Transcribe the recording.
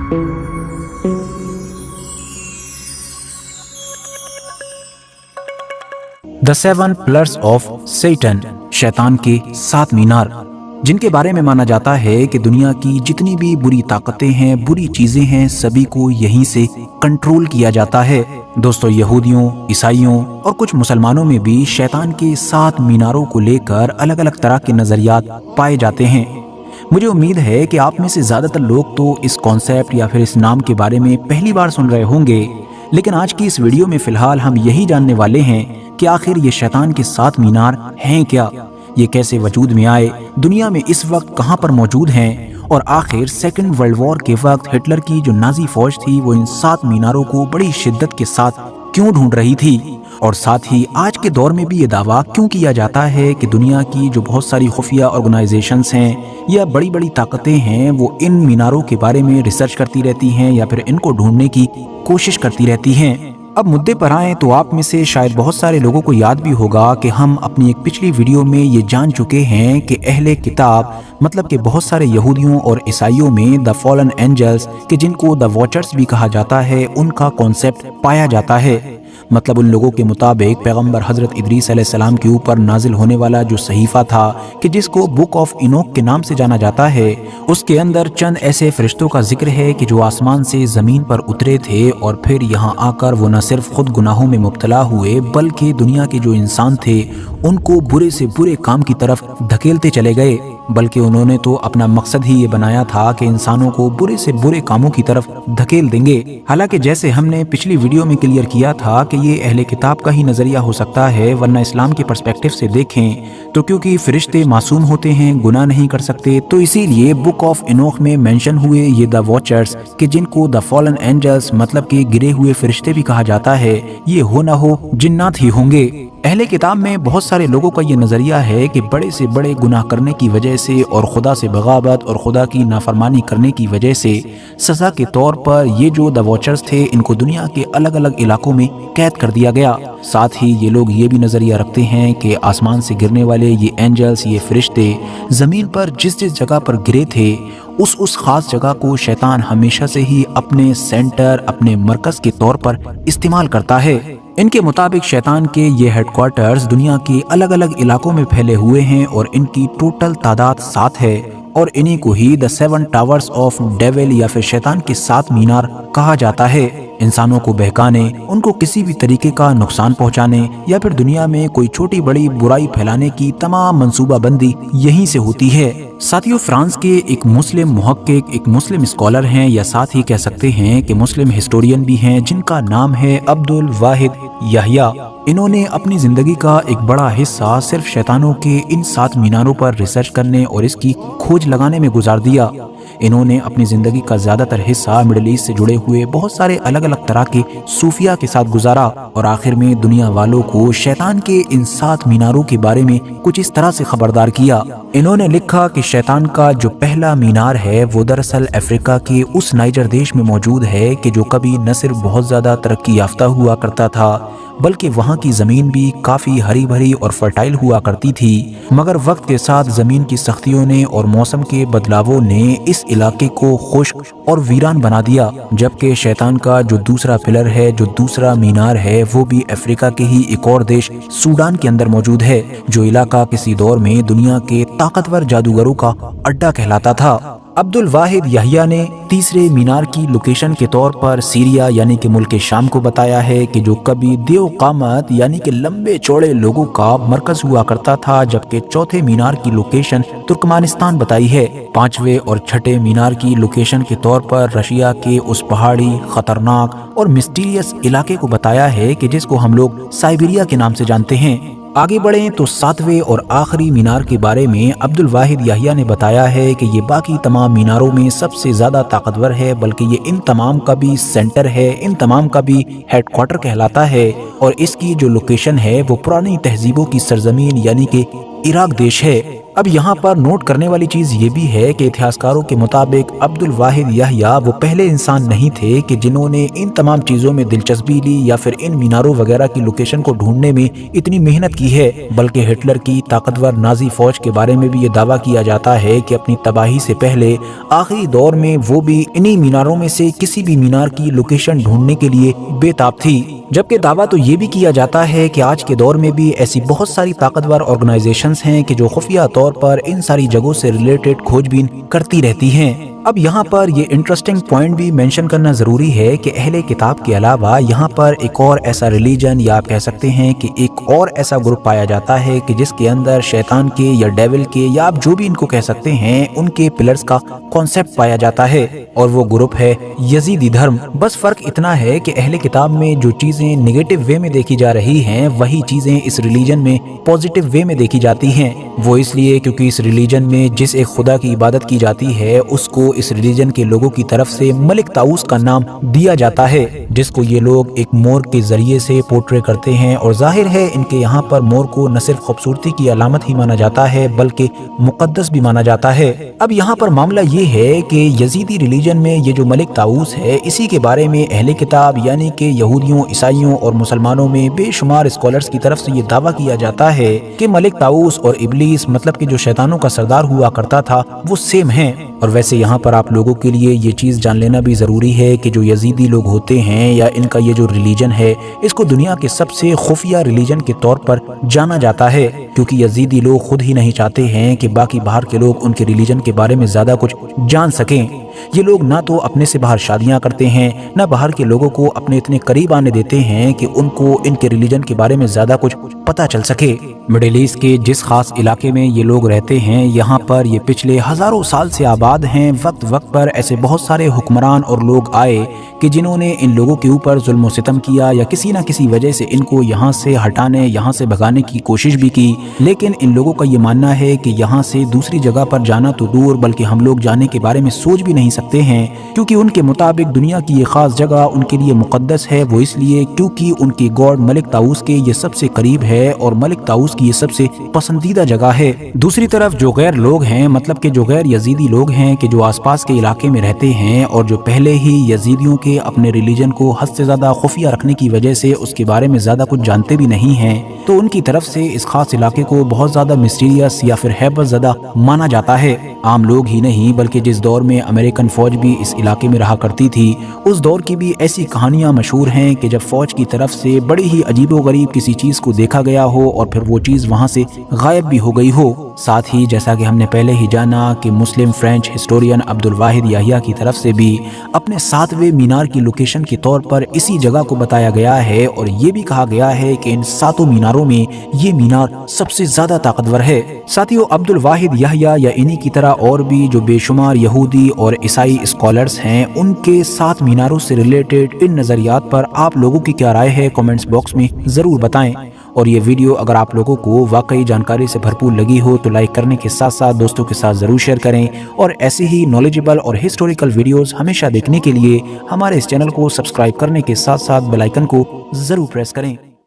The 7 pillars of Satan, शैतान के 7 मीनार, जिनके बारे में माना जाता है कि दुनिया की जितनी भी बुरी ताकतें हैं, बुरी चीजें हैं, सभी को यहीं से कंट्रोल किया जाता है। दोस्तों, यहूदियों, ईसाइयों और कुछ मुसलमानों में भी शैतान के 7 मीनारों को लेकर अलग अलग तरह के नजरियात पाए जाते हैं। मुझे उम्मीद है कि आप में से ज्यादातर लोग तो इस कॉन्सेप्ट या फिर इस नाम के बारे में पहली बार सुन रहे होंगे, लेकिन आज की इस वीडियो में फिलहाल हम यही जानने वाले हैं कि आखिर ये शैतान के 7 मीनार हैं क्या, ये कैसे वजूद में आए, दुनिया में इस वक्त कहाँ पर मौजूद हैं, और आखिर सेकेंड वर्ल्ड वॉर के वक्त हिटलर की जो नाजी फौज थी वो इन 7 मीनारों को बड़ी शिद्दत के साथ क्यों ढूंढ रही थी, और साथ ही आज के दौर में भी ये दावा क्यों किया जाता है कि दुनिया की जो बहुत सारी खुफिया ऑर्गेनाइजेशंस हैं या बड़ी बड़ी ताकतें हैं वो इन मीनारों के बारे में रिसर्च करती रहती हैं या फिर इनको ढूंढने की कोशिश करती रहती हैं। अब मुद्दे पर आए तो आप में से शायद बहुत सारे लोगों को याद भी होगा कि हम अपनी एक पिछली वीडियो में ये जान चुके हैं कि अहले किताब मतलब कि बहुत सारे यहूदियों और ईसाइयों में द फॉलन एंजल्स के जिनको द वॉचर्स भी कहा जाता है उनका कॉन्सेप्ट पाया जाता है। मतलब उन लोगों के मुताबिक पैगंबर हजरत इदरीस अलैहिस्सलाम के ऊपर नाजिल होने वाला जो सहीफा था कि जिसको बुक ऑफ इनोक के नाम से जाना जाता है, उसके अंदर चंद ऐसे फरिश्तों का जिक्र है कि जो आसमान से जमीन पर उतरे थे और फिर यहाँ आकर वो न सिर्फ खुद गुनाहों में मुब्तला हुए बल्कि दुनिया के जो इंसान थे उनको बुरे से बुरे काम की तरफ धकेलते चले गए। बल्कि उन्होंने तो अपना मकसद ही ये बनाया था कि इंसानों को बुरे से बुरे कामों की तरफ धकेल देंगे। हालांकि जैसे हमने पिछली वीडियो में क्लियर किया था कि ये अहले किताब का ही नजरिया हो सकता है, वरना इस्लाम के पर्सपेक्टिव से देखें तो क्योंकि फरिश्ते मासूम होते हैं, गुनाह नहीं कर सकते, तो इसीलिए बुक ऑफ इनोक में मेंशन हुए ये द वॉचर्स कि जिनको द फॉलन एंजल्स मतलब के गिरे हुए फरिश्ते भी कहा जाता है, ये हो ना हो जिन्नात ही होंगे। अहले किताब में बहुत सारे लोगों का ये नजरिया है कि बड़े से बड़े गुनाह करने की वजह से और खुदा से बगावत और खुदा की नाफरमानी करने की वजह से सजा के तौर पर ये जो द वॉचर्स थे इनको दुनिया के अलग अलग इलाकों में कैद कर दिया गया। साथ ही ये लोग ये भी नजरिया रखते हैं कि आसमान से गिरने वाले ये एंजल्स, ये फरिश्ते जमीन पर जिस जिस जगह पर गिरे थे उस खास जगह को शैतान हमेशा से ही अपने सेंटर, अपने मरकज के तौर पर इस्तेमाल करता है। इनके मुताबिक शैतान के ये हेडक्वार्टर्स दुनिया के अलग अलग इलाकों में फैले हुए हैं और इनकी टोटल तादाद 7 है और इन्हीं को ही द 7 टावर्स ऑफ डेविल या फिर शैतान के 7 मीनार कहा जाता है। इंसानों को बहकाने, उनको किसी भी तरीके का नुकसान पहुंचाने या फिर दुनिया में कोई छोटी बड़ी बुराई फैलाने की तमाम मंसूबाबंदी यहीं से होती है। साथियों, फ्रांस के एक मुस्लिम मुहक्किक, एक मुस्लिम स्कॉलर हैं या साथ ही कह सकते हैं कि मुस्लिम हिस्टोरियन भी हैं, जिनका नाम है अब्दुल वाहिद याहिया। इन्होंने अपनी जिंदगी का एक बड़ा हिस्सा सिर्फ शैतानों के इन 7 मीनारों पर रिसर्च करने और इसकी खोज लगाने में गुजार दिया। इन्होंने अपनी जिंदगी का ज्यादातर हिस्सा मिडिल ईस्ट से जुड़े हुए बहुत सारे अलग अलग तरह के सूफिया के साथ गुजारा और आखिर में दुनिया वालों को शैतान के इन 7 मीनारों के बारे में कुछ इस तरह से खबरदार किया। इन्होंने लिखा कि शैतान का जो पहला मीनार है वो दरअसल अफ्रीका के उस नाइजर देश में मौजूद है कि जो कभी न सिर्फ बहुत ज्यादा तरक्की याफ्ता हुआ करता था बल्कि वहाँ की जमीन भी काफी हरी भरी और फर्टाइल हुआ करती थी, मगर वक्त के साथ जमीन की सख्तियों ने और मौसम के बदलावों ने इस इलाके को खुश्क और वीरान बना दिया। जबकि शैतान का जो दूसरा पिलर है, जो दूसरा मीनार है, वो भी अफ्रीका के ही एक और देश सूडान के अंदर मौजूद है, जो इलाका किसी दौर में दुनिया के ताकतवर जादूगरों का अड्डा कहलाता था। अब्दुल वाहिद याहिया ने तीसरे मीनार की लोकेशन के तौर पर सीरिया यानी कि मुल्क शाम को बताया है कि जो कभी देव कामत यानी कि लंबे चौड़े लोगों का मरकज हुआ करता था, जबकि चौथे मीनार की लोकेशन तुर्कमानिस्तान बताई है। 5वें और 6ठे मीनार की लोकेशन के तौर पर रशिया के उस पहाड़ी, खतरनाक और मिस्टीरियस इलाके को बताया है कि जिसको हम लोग साइबेरिया के नाम से जानते हैं। आगे बढ़ें तो 7वें और आखिरी मीनार के बारे में अब्दुल वाहिद याहिया ने बताया है कि ये बाकी तमाम मीनारों में सबसे ज्यादा ताकतवर है, बल्कि ये इन तमाम का भी सेंटर है, इन तमाम का भी हेडक्वार्टर कहलाता है और इसकी जो लोकेशन है वो पुरानी तहजीबों की सरजमीन यानी कि इराक देश है। अब यहाँ पर नोट करने वाली चीज ये भी है कि इतिहासकारों के मुताबिक अब्दुल वाहिद याह्या वो पहले इंसान नहीं थे कि जिन्होंने इन तमाम चीजों में दिलचस्पी ली या फिर इन मीनारों वगैरह की लोकेशन को ढूंढने में इतनी मेहनत की है, बल्कि हिटलर की ताकतवर नाजी फौज के बारे में भी ये दावा किया जाता है कि अपनी तबाही से पहले आखिरी दौर में वो भी इन्हीं मीनारों में से किसी भी मीनार की लोकेशन ढूंढने के लिए बेताब थी। जबकि दावा तो ये भी किया जाता है कि आज के दौर में भी ऐसी बहुत सारी ताकतवर ऑर्गेनाइजेशंस हैं कि जो खुफिया तौर पर इन सारी जगहों से रिलेटेड खोजबीन करती रहती हैं। अब यहाँ पर ये इंटरेस्टिंग पॉइंट भी मेंशन करना जरूरी है कि अहले किताब के अलावा यहाँ पर एक और ऐसा रिलीजन या आप कह सकते हैं कि एक और ऐसा ग्रुप पाया जाता है कि जिसके अंदर शैतान के या डेविल के या आप जो भी इनको कह सकते हैं उनके पिलर्स का कॉन्सेप्ट पाया जाता है, और वो ग्रुप है यजीदी धर्म। बस फर्क इतना है कि अहले किताब में जो चीजें नेगेटिव वे में देखी जा रही हैं वही चीजें इस रिलीजन में पॉजिटिव वे में देखी जाती हैं। वो इसलिए क्योंकि इस रिलीजन में जिस एक खुदा की इबादत की जाती है उसको इस रिलीजन के लोगों की तरफ से मलिक ताऊस का नाम दिया जाता है, जिसको ये लोग एक मोर के जरिए से पोर्ट्रे करते हैं। और जाहिर है इनके यहाँ पर मोर को न सिर्फ खूबसूरती की अलामत ही माना जाता है बल्कि मुकद्दस भी माना जाता है। अब यहाँ पर मामला ये है कि यजीदी रिलीजन में ये जो मलिक ताऊस है इसी के बारे में अहले किताब यानी कि यहूदियों, ईसाइयों और मुसलमानों में बेशुमार स्कॉलर्स की तरफ से ये दावा किया जाता है कि मलिक ताऊस और इब्लीस मतलब कि जो शैतानों का सरदार हुआ करता था वो सेम हैं। और वैसे यहाँ पर आप लोगों के लिए ये चीज़ जान लेना भी ज़रूरी है कि जो यजीदी लोग होते हैं या इनका ये जो रिलीजन है इसको दुनिया के सबसे खुफिया रिलीजन के तौर पर जाना जाता है, क्योंकि यजीदी लोग खुद ही नहीं चाहते हैं कि बाकी बाहर के लोग उनके रिलीजन के बारे में ज़्यादा कुछ जान सकें। ये लोग ना तो अपने से बाहर शादियां करते हैं, ना बाहर के लोगों को अपने इतने करीब आने देते हैं कि उनको इनके रिलीजन के बारे में ज़्यादा कुछ पता चल सके। मिडिल ईस्ट के जिस खास इलाके में ये लोग रहते हैं यहाँ पर ये पिछले हज़ारों साल से आबाद हैं। वक्त वक्त पर ऐसे बहुत सारे हुक्मरान और लोग आए कि जिन्होंने इन लोगों के ऊपर जुल्म सितम किया या किसी न किसी वजह से इनको यहाँ से हटाने, यहाँ से भगाने की कोशिश भी की, लेकिन इन लोगों का ये मानना है कि यहाँ से दूसरी जगह पर जाना तो दूर बल्कि हम लोग जाने के बारे में सोच भी नहीं सकते हैं, क्योंकि उनके मुताबिक दुनिया की ये खास जगह उनके लिए मुकद्दस है। वो इसलिए क्योंकि उनकी गॉड मलिक ताऊस के ये सबसे करीब है और मलिक ताऊस की ये सबसे पसंदीदा जगह है। दूसरी तरफ जो गैर लोग हैं मतलब कि जो गैर यजीदी लोग हैं कि जो आसपास के इलाके में रहते हैं और जो पहले ही यजीदियों के अपने रिलीजन को हद से ज्यादा खुफिया रखने की वजह से उसके बारे में ज्यादा कुछ जानते भी नहीं हैं, तो उनकी तरफ से इस खास इलाके को बहुत ज्यादा मिस्टीरियस या फिर हैबत ज़्यादा माना जाता है। आम लोग ही नहीं बल्कि जिस दौर में अमेरिकन फौज भी इस इलाके में रहा करती थी उस दौर की भी ऐसी कहानियां मशहूर हैं कि जब फौज की तरफ से बड़ी ही अजीबोगरीब किसी चीज को देखा गया हो और फिर वो चीज वहां से गायब भी हो गई हो। साथ ही जैसा कि हमने पहले ही जाना कि मुस्लिम फ्रेंच हिस्टोरियन अब्दुल वाहिद याह्या की तरफ से भी अपने 7वें मीनार की लोकेशन के तौर पर इसी जगह को बताया गया है और ये भी कहा गया है कि इन 7 मीनारों में ये मीनार सबसे ज्यादा ताकतवर है। साथियों, अब्दुल वाहिद याह्या या इन्हीं की तरह और भी जो बेशुमार यहूदी और ईसाई स्कॉलर्स हैं उनके 7 मीनारों से रिलेटेड इन नजरियात पर आप लोगों की क्या राय है कमेंट्स बॉक्स में जरूर बताएं। और ये वीडियो अगर आप लोगों को वाकई जानकारी से भरपूर लगी हो तो लाइक करने के साथ साथ दोस्तों के साथ जरूर शेयर करें और ऐसे ही नॉलेजेबल और हिस्टोरिकल वीडियोस हमेशा देखने के लिए हमारे इस चैनल को सब्सक्राइब करने के साथ साथ बेल आइकन को जरूर प्रेस करें।